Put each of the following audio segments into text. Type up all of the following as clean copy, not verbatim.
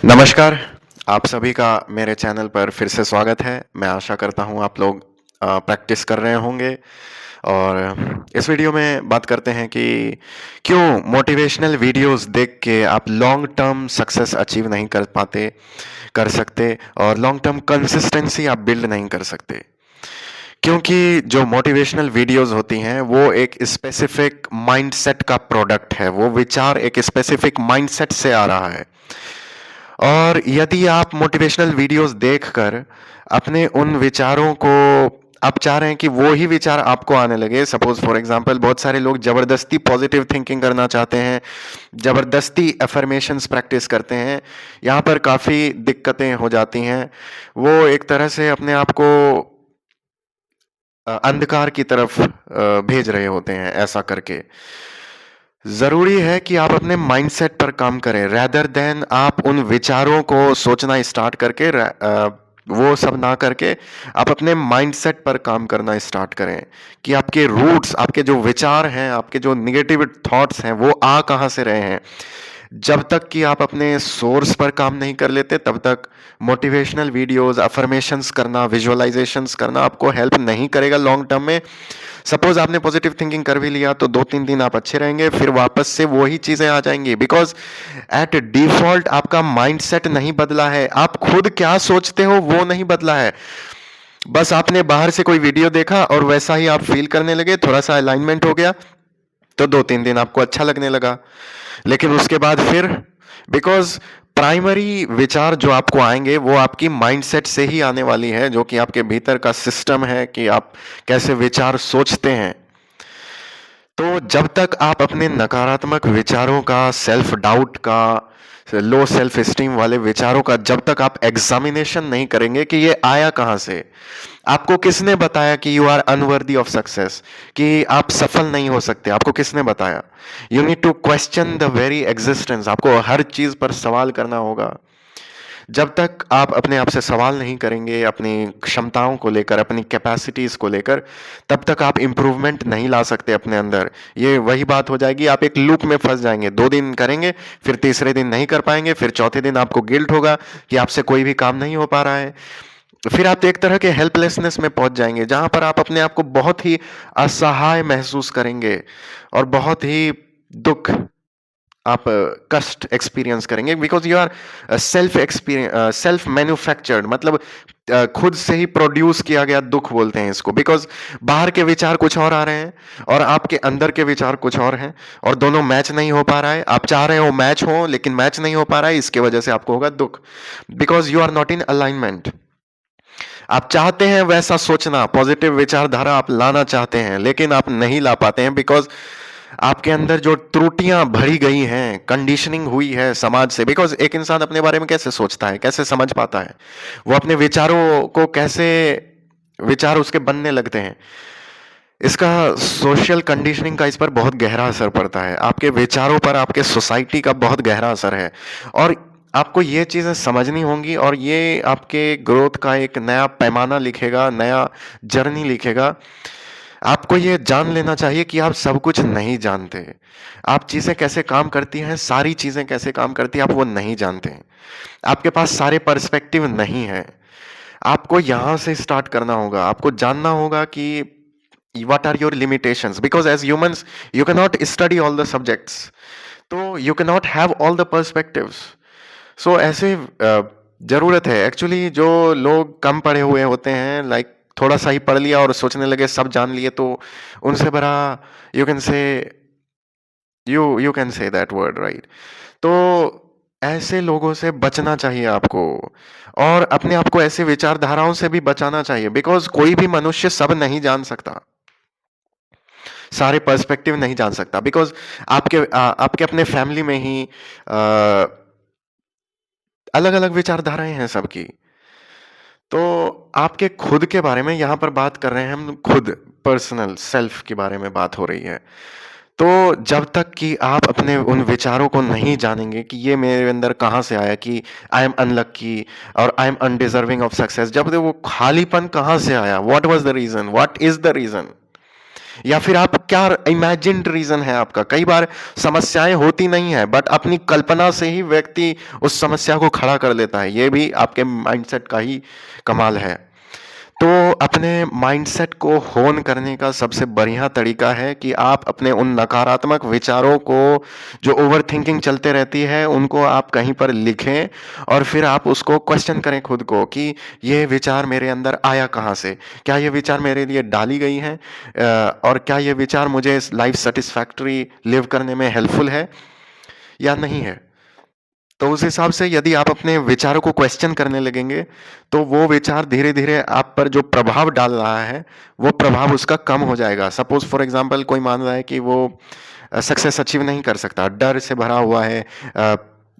नमस्कार, आप सभी का मेरे चैनल पर फिर से स्वागत है। मैं आशा करता हूँ आप लोग प्रैक्टिस कर रहे होंगे और इस वीडियो में बात करते हैं कि क्यों मोटिवेशनल वीडियोस देख के आप लॉन्ग टर्म सक्सेस अचीव नहीं कर सकते और लॉन्ग टर्म कंसिस्टेंसी आप बिल्ड नहीं कर सकते। क्योंकि जो मोटिवेशनल वीडियोस होती हैं वो एक स्पेसिफिक माइंडसेट का प्रोडक्ट है, वो विचार एक स्पेसिफिक माइंडसेट से आ रहा है। और यदि आप मोटिवेशनल वीडियोस देखकर अपने उन विचारों को आप चाह रहे हैं कि वो ही विचार आपको आने लगे, सपोज फॉर एग्जांपल बहुत सारे लोग जबरदस्ती पॉजिटिव थिंकिंग करना चाहते हैं, जबरदस्ती अफर्मेशंस प्रैक्टिस करते हैं, यहाँ पर काफ़ी दिक्कतें हो जाती हैं। वो एक तरह से अपने आप को अंधकार की तरफ भेज रहे होते हैं ऐसा करके। ज़रूरी है कि आप अपने माइंडसेट पर काम करें रेदर देन आप उन विचारों को सोचना स्टार्ट करके वो सब ना करके आप अपने माइंडसेट पर काम करना स्टार्ट करें कि आपके रूट्स, आपके जो विचार हैं, आपके जो नेगेटिव थॉट्स हैं, वो आ कहाँ से रहे हैं। जब तक कि आप अपने सोर्स पर काम नहीं कर लेते तब तक मोटिवेशनल वीडियोस, अफर्मेशंस करना, विजुअलाइजेशंस करना आपको हेल्प नहीं करेगा लॉन्ग टर्म में। सपोज आपने पॉजिटिव थिंकिंग कर भी लिया तो 2-3 दिन आप अच्छे रहेंगे, फिर वापस से वही चीजें आ जाएंगी बिकॉज एट डिफॉल्ट आपका माइंडसेट नहीं बदला है। आप खुद क्या सोचते हो वो नहीं बदला है। बस आपने बाहर से कोई वीडियो देखा और वैसा ही आप फील करने लगे, थोड़ा सा अलाइनमेंट हो गया तो 2-3 दिन आपको अच्छा लगने लगा, लेकिन उसके बाद फिर बिकॉज प्राइमरी विचार जो आपको आएंगे वो आपकी माइंडसेट से ही आने वाली है, जो कि आपके भीतर का सिस्टम है कि आप कैसे विचार सोचते हैं। तो जब तक आप अपने नकारात्मक विचारों का, सेल्फ डाउट का, लो सेल्फ स्टीम वाले विचारों का जब तक आप एग्जामिनेशन नहीं करेंगे कि ये आया कहां से, आपको किसने बताया कि you are unworthy of success, कि आप सफल नहीं हो सकते, आपको किसने बताया। You need to question the very existence, आपको हर चीज पर सवाल करना होगा। जब तक आप अपने आप से सवाल नहीं करेंगे अपनी क्षमताओं को लेकर, अपनी कैपेसिटीज को लेकर, तब तक आप इंप्रूवमेंट नहीं ला सकते अपने अंदर। ये वही बात हो जाएगी, आप एक लूप में फंस जाएंगे। 2 दिन करेंगे, फिर तीसरे दिन नहीं कर पाएंगे, फिर चौथे दिन आपको गिल्ट होगा कि आपसे कोई भी काम नहीं हो पा रहा है। फिर आप एक तरह के हेल्पलेसनेस में पहुंच जाएंगे जहां पर आप अपने आप को बहुत ही असहाय महसूस करेंगे और बहुत ही दुख, आप कष्ट एक्सपीरियंस करेंगे because you are self manufactured, मतलब खुद से ही प्रोड्यूस किया गया दुख बोलते हैं इसको। बिकॉज बाहर के विचार कुछ और आ रहे हैं और आपके अंदर के विचार कुछ और हैं और दोनों मैच नहीं हो पा रहा है। आप चाह रहे हो मैच हो लेकिन मैच नहीं हो पा रहा है, इसके वजह से आपको होगा दुख because you are not in alignment. आप चाहते हैं वैसा सोचना, पॉजिटिव विचारधारा आप लाना चाहते हैं लेकिन आप नहीं ला पाते हैं बिकॉज आपके अंदर जो त्रुटियां भरी गई हैं, कंडीशनिंग हुई है समाज से। बिकॉज एक इंसान अपने बारे में कैसे सोचता है, कैसे समझ पाता है, वो अपने विचारों को कैसे, विचार उसके बनने लगते हैं, इसका सोशल कंडीशनिंग का इस पर बहुत गहरा असर पड़ता है। आपके विचारों पर आपके सोसाइटी का बहुत गहरा असर है और आपको ये चीज़ें समझनी होंगी और ये आपके ग्रोथ का एक नया पैमाना लिखेगा, नया जर्नी लिखेगा। आपको ये जान लेना चाहिए कि आप सब कुछ नहीं जानते। आप चीज़ें कैसे काम करती हैं, सारी चीज़ें कैसे काम करती हैं, आप वो नहीं जानते हैं। आपके पास सारे पर्सपेक्टिव नहीं है। आपको यहाँ से स्टार्ट करना होगा। आपको जानना होगा कि what are your limitations, because as humans you cannot study all the subjects, तो you cannot have all the perspectives। so ऐसे जरूरत है एक्चुअली, जो लोग कम पढ़े हुए होते हैं, लाइक थोड़ा सा ही पढ़ लिया और सोचने लगे सब जान लिए, तो उनसे बड़ा you can say, you can say that word right. तो ऐसे लोगों से बचना चाहिए आपको और अपने आप को ऐसे विचारधाराओं से भी बचाना चाहिए बिकॉज कोई भी मनुष्य सब नहीं जान सकता, सारे पर्सपेक्टिव नहीं जान सकता। बिकॉज आपके अपने फैमिली में ही अलग अलग विचारधाराएं हैं सबकी। तो आपके खुद के बारे में यहाँ पर बात कर रहे हैं हम, खुद पर्सनल सेल्फ के बारे में बात हो रही है। तो जब तक कि आप अपने उन विचारों को नहीं जानेंगे कि ये मेरे अंदर कहाँ से आया, कि आई एम अनलक्की और I am undeserving of success, जब तक वो खालीपन कहाँ से आया, what was the reason, what is the reason, या फिर आप क्या इमेजिन्ड रीज़न है आपका। कई बार समस्याएँ होती नहीं हैं, बट अपनी कल्पना से ही व्यक्ति उस समस्या को खड़ा कर लेता है। ये भी आपके माइंडसेट का ही कमाल है। तो अपने माइंडसेट को होन करने का सबसे बढ़िया तरीका है कि आप अपने उन नकारात्मक विचारों को, जो ओवरथिंकिंग चलते रहती है, उनको आप कहीं पर लिखें और फिर आप उसको क्वेश्चन करें खुद को कि ये विचार मेरे अंदर आया कहाँ से? क्या ये विचार मेरे लिए डाली गई हैं? और क्या ये विचार मुझे इस लाइफ सैटिस्फैक्टरी लिव करने में हेल्पफुल है या नहीं है? तो उस हिसाब से यदि आप अपने विचारों को क्वेश्चन करने लगेंगे, तो वो विचार धीरे-धीरे आप पर जो प्रभाव डाल रहा है, वो प्रभाव उसका कम हो जाएगा। सपोज़ फॉर एग्ज़ाम्पल कोई मान रहा है कि वो सक्सेस अचीव नहीं कर सकता, डर से भरा हुआ है,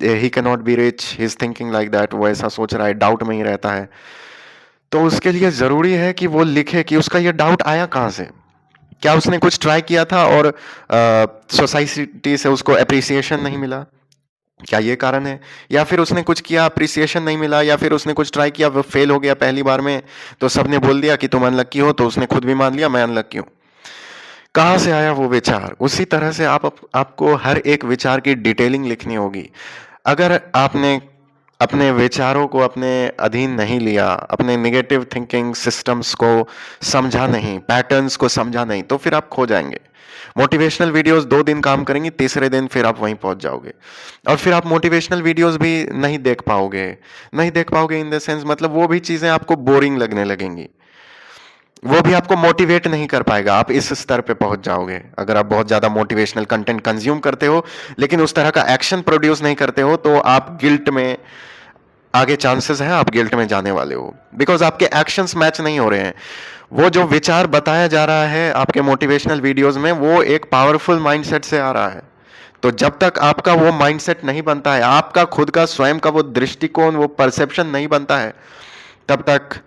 he can not be rich, he is thinking like that, वो ऐसा सोच रहा है, डाउट में ही रहता है। तो उसके लिए ज़रूरी है कि वो लिखे कि उसका ये डाउट आया कहाँ से? क्या उसने कुछ ट्राई किया था और सोसाइटी से उसको एप्रिसिएशन नहीं मिला? क्या ये कारण है? या फिर उसने कुछ किया, एप्रिसिएशन नहीं मिला, या फिर उसने कुछ ट्राई किया, वो फेल हो गया पहली बार में, तो सबने बोल दिया कि तुम अनलकी हो, तो उसने खुद भी मान लिया मैं अनलकी हूँ। कहाँ से आया वो विचार? उसी तरह से आपको हर एक विचार की डिटेलिंग लिखनी होगी। अगर आपने अपने विचारों को अपने अधीन नहीं लिया, अपने नेगेटिव थिंकिंग सिस्टम्स को समझा नहीं, पैटर्न्स को समझा नहीं, तो फिर आप खो जाएँगे। मोटिवेशनल वीडियोज़ 2 दिन काम करेंगी, तीसरे दिन फिर आप वहीं पहुँच जाओगे। और फिर आप मोटिवेशनल वीडियोज़ भी नहीं देख पाओगे। नहीं देख पाओगे इन द सेंस, मतलब वो भी चीज़ें आपको बोरिंग लगने लगेंगी। वो भी आपको मोटिवेट नहीं कर पाएगा, आप इस स्तर पे पहुँच जाओगे। अगर आप बहुत ज़्यादा मोटिवेशनल कंटेंट कंज़्यूम करते हो, लेकिन उस तरह का एक्शन प्रोड्यूस नहीं करते हो, तो आप गिल्ट में, आगे चांसेस हैं आप गिल्ट में जाने वाले हो, बिकॉज़ आपके एक्शंस मैच नहीं हो रहे हैं। वो जो विचार बताया जा रहा है आपके मोटिवेशनल वीडियोज़ में, वो एक पावरफुल माइंडसेट से आ रहा है। तो जब तक आपका वो माइंडसेट नहीं बनता है, आपका खुद का स्वयं का वो दृष्टिकोण, वो परसेप्शन नहीं बनता है, तब तक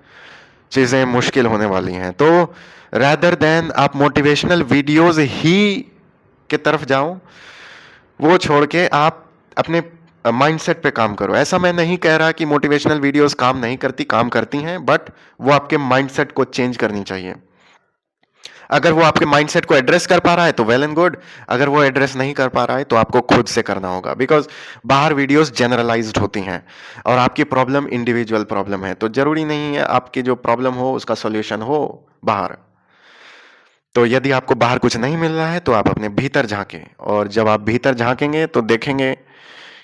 चीज़ें मुश्किल होने वाली हैं। तो रादर देन आप मोटिवेशनल वीडियोज़ ही की तरफ जाओ, वो छोड़ के आप अपने माइंडसेट पे काम करो। ऐसा मैं नहीं कह रहा कि मोटिवेशनल वीडियोज़ काम नहीं करती, काम करती हैं, बट वो आपके माइंडसेट को चेंज करनी चाहिए। अगर वो आपके माइंडसेट को एड्रेस कर पा रहा है तो वेल एंड गुड, अगर वो एड्रेस नहीं कर पा रहा है तो आपको खुद से करना होगा, बिकॉज़ बाहर वीडियोज़ जनरलाइज़्ड होती हैं और आपकी प्रॉब्लम इंडिविजुअल प्रॉब्लम है। तो ज़रूरी नहीं है आपकी जो प्रॉब्लम हो उसका सॉल्यूशन हो बाहर। तो यदि आपको बाहर कुछ नहीं मिल रहा है तो आप अपने भीतर झाँकें, और जब आप भीतर झाँकेंगे तो देखेंगे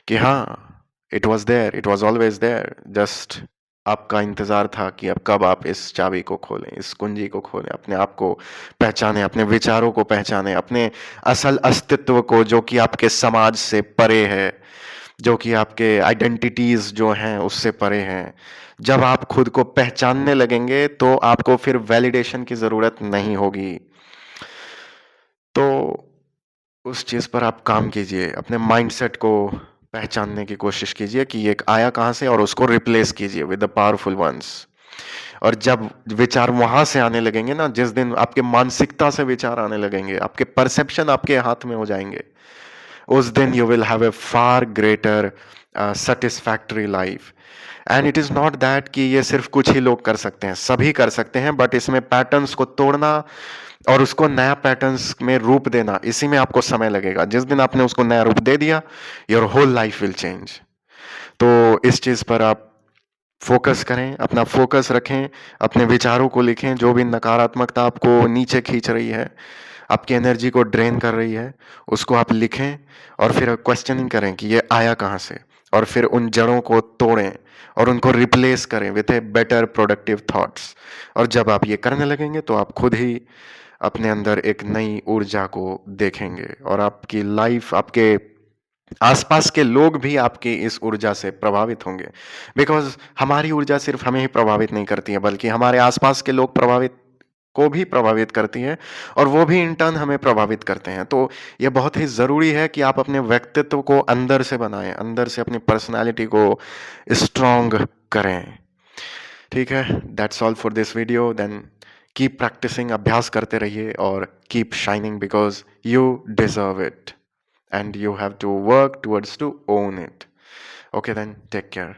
कि हाँ, it was there, it was always there, just आपका इंतज़ार था कि अब कब आप इस चाबी को खोलें, इस कुंजी को खोलें, अपने आप को पहचानें, अपने विचारों को पहचानें, अपने असल अस्तित्व को, जो कि आपके समाज से परे है, जो कि आपके आइडेंटिटीज़ जो हैं उससे परे हैं। जब आप खुद को पहचानने लगेंगे तो आपको फिर वैलिडेशन की ज़रूरत नहीं होगी। तो उस चीज़ पर आप काम कीजिए, अपने माइंडसेट को पहचानने की कोशिश कीजिए कि ये आया कहाँ से, और उसको रिप्लेस कीजिए विद द पावरफुल वन्स। और जब विचार वहाँ से आने लगेंगे ना, जिस दिन आपके मानसिकता से विचार आने लगेंगे, आपके परसेप्शन आपके हाथ में हो जाएँगे, उस दिन you will have a far greater satisfactory life. And it is not that कि ये सिर्फ कुछ ही लोग कर सकते हैं, सभी कर सकते हैं, बट इसमें पैटर्न्स को तोड़ना और उसको नया पैटर्न्स में रूप देना, इसी में आपको समय लगेगा। जिस दिन आपने उसको नया रूप दे दिया, your whole life will change. तो इस चीज़ पर आप फ़ोकस करें, अपना फ़ोकस रखें, अपने विचारों को लिखें, जो भी नकारात्मकता आपको नीचे खींच रही है, आपकी एनर्जी को ड्रेन कर रही है, उसको आप लिखें और फिर क्वेश्चनिंग करें कि ये आया कहाँ से? और फिर उन जड़ों को तोड़ें और उनको रिप्लेस करें with a better productive thoughts. और जब आप ये करने लगेंगे तो आप खुद ही अपने अंदर एक नई ऊर्जा को देखेंगे, और आपकी लाइफ, आपके आसपास के लोग भी आपकी इस ऊर्जा से प्रभावित होंगे, बिकॉज़ हमारी ऊर्जा सिर्फ हमें ही प्रभावित नहीं करती है, बल्कि हमारे आसपास के लोग भी प्रभावित करती है, और वो भी इन टर्न हमें प्रभावित करते हैं। तो ये बहुत ही ज़रूरी है कि आप अपने व्यक्तित्व को अंदर से बनाएँ, अंदर से अपनी पर्सनैलिटी को स्ट्रॉन्ग करें। ठीक है? That's all for this video. Then keep practising, अभ्यास करते रहिए, और keep shining because you deserve it, and you have to work towards to own it. Okay, then take care.